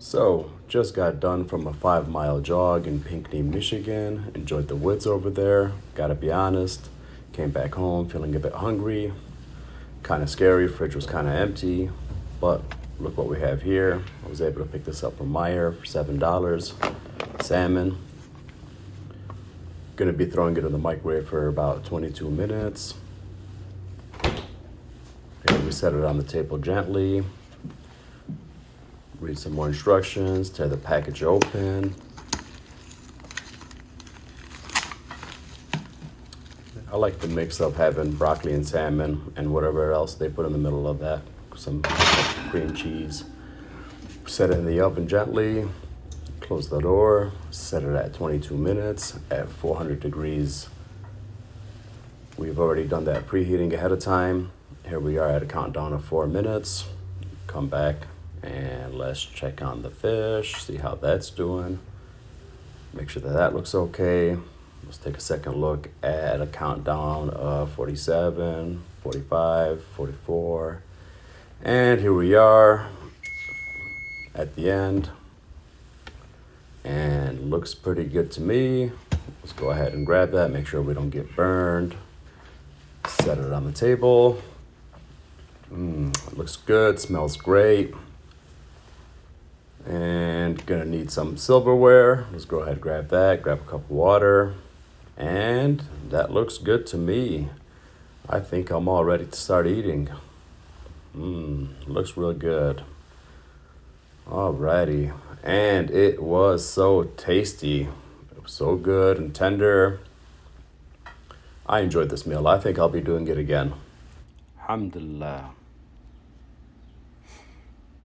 So, just got done from a 5 mile jog in Pinckney, Michigan. Enjoyed the woods over there. Gotta be honest. Came back home feeling a bit hungry. Kind of scary. Fridge was kind of empty. But look what we have here. I was able to pick this up from Meijer for $7. Salmon. Gonna be throwing it in the microwave for about 22 minutes. And we set it on the table gently. Read some more instructions, tear the package open. I like the mix of having broccoli and salmon and whatever else they put in the middle of that. Some cream cheese. Set it in the oven gently. Close the door. Set it at 22 minutes at 400 degrees. We've already done that preheating ahead of time. Here we are at a countdown of 4 minutes. Come back and let's check on the fish, see how that's doing. Make sure that that looks okay. Let's take a second look at a countdown of 47, 45, 44. And here we are at the end. And looks pretty good to me. Let's go ahead and grab that, make sure we don't get burned. Set it on the table. It looks good, smells great. And gonna need some silverware. Let's go ahead and grab that, grab a cup of water. And that looks good to me. I think I'm all ready to start eating. Looks real good. Alrighty. And it was so tasty. It was so good and tender. I enjoyed this meal. I think I'll be doing it again. Alhamdulillah.